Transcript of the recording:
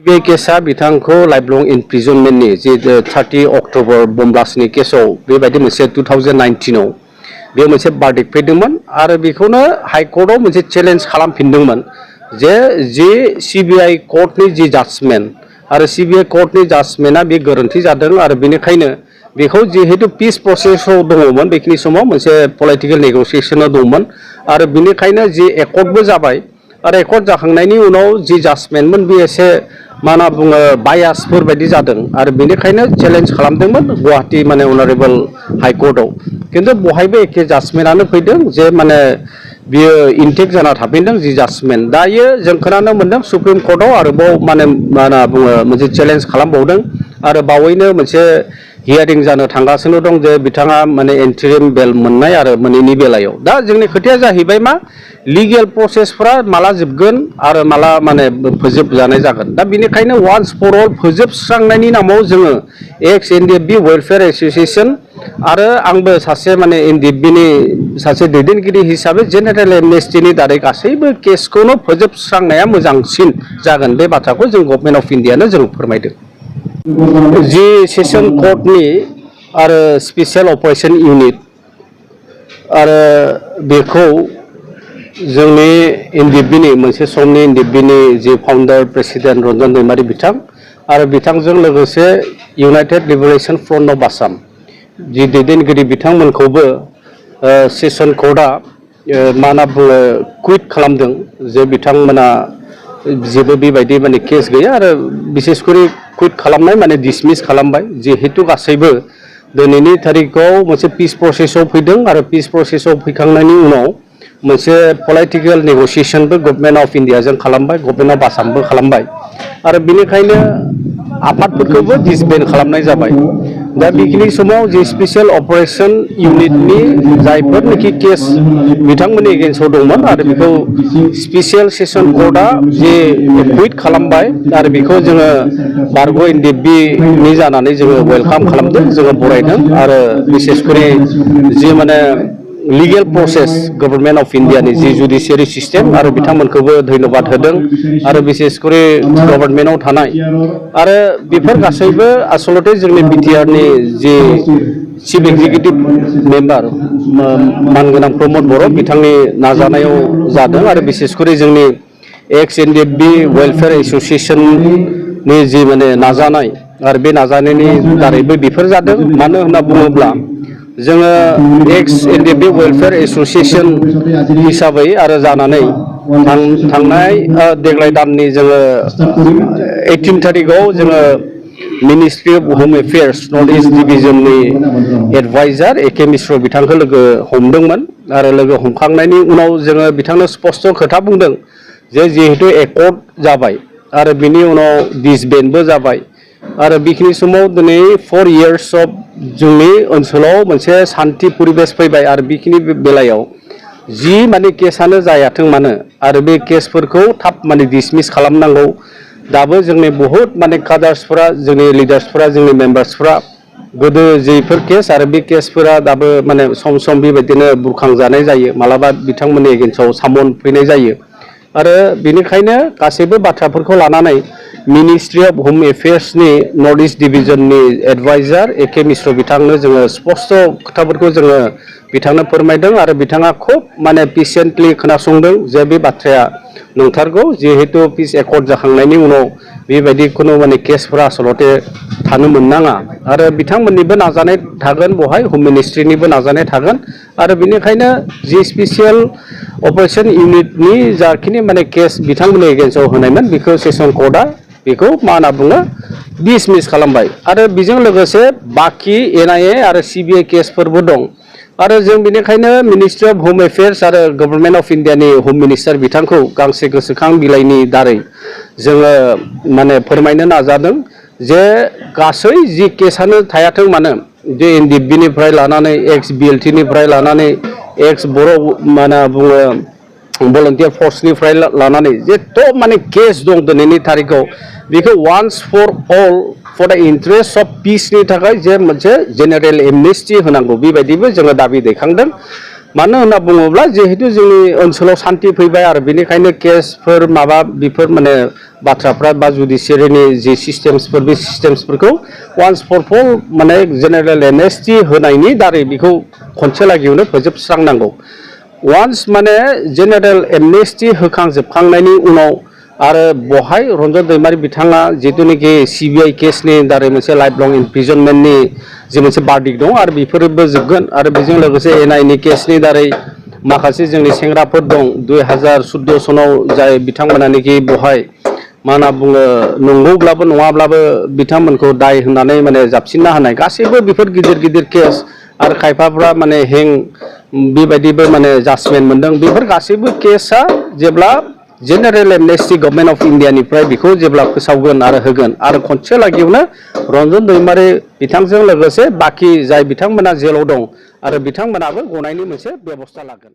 बे केसा बिथांखौ लाइफ लं इनप्रिजनमेन्टनि जे 30 अक्ट'बर बम ब्लास्टनि केसाव बेबायदि मोनसे 2019 आव बे मोनसे बार्डिक्ट फैदोंमोन आरो बेखौनो हाइकर्टआव मोनसे चेलेन्ज खालामफिनदोंमोन जे सिबिआइ कर्टनि जि जाजमेन्ट आरो सिबिआइ कर्टनि जाजमेन्टआ बे गोरोन्थि जादों आरो बेनिखायनो बेखौ जिहेतु पिस प्रसेसआव दङमोन बेखिनि समाव मोनसे पलिटिकेल नेगोसिएशनाव दंमोन आरो बेनिखायनो जि एकर्डबो जाबाय आरो एकर्ड जाखांनायनि उनाव जि जाजमेन्टमोन बे एसे मा होनना बुङो बायासफोर बायदि जादों आरो बेनिखायनो चेलेन्ज खालामदोंमोन गुवाहाटी माने अनारेबल हाइकर्टआव खिन्थु बहायबो एखे जाजमेन्टआनो फैदों जे माने बियो इनटेक्ट जाना थाफिनदों जि जाजमेन्ट दायो जों खोनानो मोनदों सुप्रिम कर्टआव आरोबाव माने मा होनना बुङो मोनसे चेलेन्ज खालामबावदों आरो बावैनो मोनसे हियारिं जानो थांगासिनो दं जे बिथाङा माने इन्टारिम बेल मोननाय आरो मोनैनि बेलायाव दा जोंनि खोथाया जाहैबाय मा लिगेल प्रसेसफोरा माला जोबगोन आरो माला माने फोजोबजानाय जागोन दा बेनिखायनो वान्स फर अल फोजोबस्रांनायनि नामाव जोङो एक्स एनडिएफबि वेलफेयार एस'सिएशन आरो आंबो सासे माने एनडिएफबिनि सासे दैदेनगिरि हिसाबै जेनेरेल एमनेस्टिनि दारै गासैबो केसखौनो फोजोबस्रांनाया मोजांसिन जागोन बे बाथ्राखौ जों गभर्नमेन्ट अफ इन्डियानो जों फोरमायदों जि सेसन कर्टनि आरो स्पेसियेल अपारेशन इउनिट आरो बेखौ जोंनि एनडिएफबिनि मोनसे समनि एनडिएफबिनि जि फाउन्डार प्रेसिडेन्ट रन्जन दैमारी बिथां आरो बिथांजों लोगोसे United Liberation Front of Assam जि दैदेनगिरि बिथांमोनखौबो सेसन कर्टआ मा होनना बुङो कुइट खालामदों जे बिथांमोना जेबो बेबायदि माने केस गैया आरो बिसेसकरि कुइट खालामनाय माने डिसमिस खालामबाय जिहेतु गासैबो दिनैनि थारिखआव मोनसे पिस प्रसेसआव फैदों आरो पिस प्रसेसआव फैखांनायनि उनाव मोनसे पलिटिकेल नेगोसिएशनबो गभर्नमेन्ट अफ इन्डियाजों खालामबाय गभर्नमेन्ट अफ आसामबो खालामबाय आरो बेनिखायनो आफादफोरखौबो डिसबेन्ड खालामनाय जाबाय दा बेखिनि समाव जि स्पेसियेल अपारेशन इउनिटनि जायफोरनोखि केस बिथांमोननि एगेन्स्टआव दंमोन आरो बेखौ स्पेसियेल सेसन कर्टआ जे कुइट खालामबाय आरो बेखौ जोङो बारग' एनडिएफबिनि जानानै जोङो वेलकाम खालामदों जोङो बरायदों आरो बिसेसकरि जि माने लिगेल प्रसेस गभर्नमेन्ट अफ इन्डियानि जि जुडिसियारि सिस्टेम आरो बिथांमोनखौबो धन्यबाद होदों आरो बिसेसकरि गभर्नमेन्टआव थानाय आरो बेफोर गासैबो आसलते जोंनि बिटिआरनि जि चिफ एक्जिकिउटिभ मेम्बार मानगोनां प्रमद बर' बिथांनि नाजानायाव जादों आरो बिसेसकरि जोंनि एक्स एनडिएफबि वेलफेयार एस'सिएशननि जि माने नाजानाय आरो बे नाजानायनि दारैबो बेफोर जादों मानो होनना बुङोब्ला जोङो एक्स एनडिएफबि वेलफेयार एस'सिएशन हिसाबै आरो जानानै थांनाय देग्लाय दाननि जोङो 18 थारिखआव जोङो मिनिस्ट्रि अफ होम एफेयार्स नर्थ इस्ट डिभिजननि एडभाइजार एके मिश्र बिथांखौ लोगो हमदोंमोन आरो लोगो हमखांनायनि उनाव जोङो बिथांनो स्पस्ट खोथा बुंदों जे जिहेतु एकर्ड जाबाय आरो बिनि उनाव डिसबेन्डबो जाबाय आरो बेखिनि समाव दिनै 4 इयार्स अफ जोंनि ओनसोलाव मोनसे सान्थि परिबेस फैबाय आरो बेखिनि बेलायाव जि माने केसानो जायाथों मानो आरो बे केसफोरखौ थाब माने डिसमिस खालामनांगौ दाबो जोंनि बहुत माने कादार्सफोरा जोंनि लिडार्सफोरा जोंनि मेम्बार्सफोरा गोदो जेफोर केस आरो बे केसफोरा दाबो माने सम सम बेबायदिनो बुरखांजानाय जायो मालाबा बिथांमोननि एगेन्स्टआव सामन फैनाय जायो आरो बेनिखायनो गासैबो बाथ्राफोरखौ लानानै मिनिस्ट्रि अफ होम एफेयार्सनि नर्थ इस्ट डिभिजननि एडभाइजार एके मिश्र बिथांनो जोङो स्पस्ट खोथाफोरखौ जोङो बिथांनो फोरमायदों आरो बिथाङा खुब माने पेसेन्टलि खोनासंदों जे बे बाथ्राया नंथारगौ जिहेतु पिस एकर्ड जाखांनायनि उनाव बेबायदि खुनु माने केसफोरा आसलते थानो मोननाङा आरो बिथांमोननिबो नाजानाय थागोन बहाय होम मिनिस्ट्रिनिबो नाजानाय थागोन आरो बेनिखायनो जि स्पेसियेल अपारेशन इउनिटनि जाखिनि माने केस बिथांमोननि एगेन्स्टआव होनायमोन बेखौ सेसन कर्टआ बेखौ मा होनना बुङो डिसमिस खालामबाय आरो बेजों लोगोसे बाखि एनआइए आरो सिबिआइ केसफोरबो दं आरो जों बेनिखायनो मिनिस्ट्रि अफ होम एफेयार्स आरो गभर्नमेन्ट अफ इन्डियानि होम मिनिस्टार बिथांखौ गांसे गोसोखां बिलाइनि दारै जोङो माने फोरमायनो नाजादों जे गासै जि केसानो थायाथों मानो जे एनडिएफबिनिफ्राय लानानै एक्स बिएलटिनिफ्राय लानानै एक्स बर' मा होनना बुङो भलन्टियार फर्सनिफ्राय लानानै जेथ' माने केस दं दिनैनि थारिखआव बेखौ once for all for the interest of पिसनि थाखाय जे मोनसे जेनेरेल एमनेस्टि होनांगौ बेबायदिबो जोङो दाबि दैखांदों मानो होनना बुङोब्ला जिहेतु जोंनि ओनसोलाव सान्थि फैबाय आरो बेनिखायनो केसफोर माबा बेफोर माने बाथ्राफ्रा बा जुडिसियारिनि जे सिस्टेम्सफोर बे सिस्टेम्सफोरखौ वान्स फर अल माने जेनेरेल एमनेस्टि होनायनि दारै बेखौ खनसे लागैयावनो फोजोबस्रांनांगौ वान्स माने जेनेरेल एमनेस्टि होखांजोबखांनायनि उनाव आरो बहाय रन्जन दैमारी बिथाङा जितुनिखि सिबिआइ केसनि दारै मोनसे लाइफ लं इमप्रिजनमेन्टनि जे मोनसे बार्डिक दं आरो बेफोरबो जोबगोन आरो बेजों लोगोसे एनआइनि केसनि दारै माखासे जोंनि सेंग्राफोर दं 2014 सनाव जाय बिथांमोनानिखि बहाय मा होनना बुङो नंगौब्लाबो नङाब्लाबो बिथांमोनखौ दाय होननानै माने जाबसिनना होनाय गासैबो बेफोर गिदिर गिदिर केस आरो खायफाफ्रा माने हें बेबायदिबो माने जाजमेन्ट मोनदों बेफोर गासैबो केसआ जेब्ला जेनेरेल एमनेस्टि गभर्नमेन्ट अफ इन्डियानिफ्राय बेखौ जेब्ला फोसावगोन आरो होगोन आरो खनसे लागैयावनो रन्जन दैमारी बिथांजों लोगोसे बाखि जाय बिथांमोना जेलाव दं आरो बिथांमोनाबो गनायनि मोनसे बेबस्था लागोन।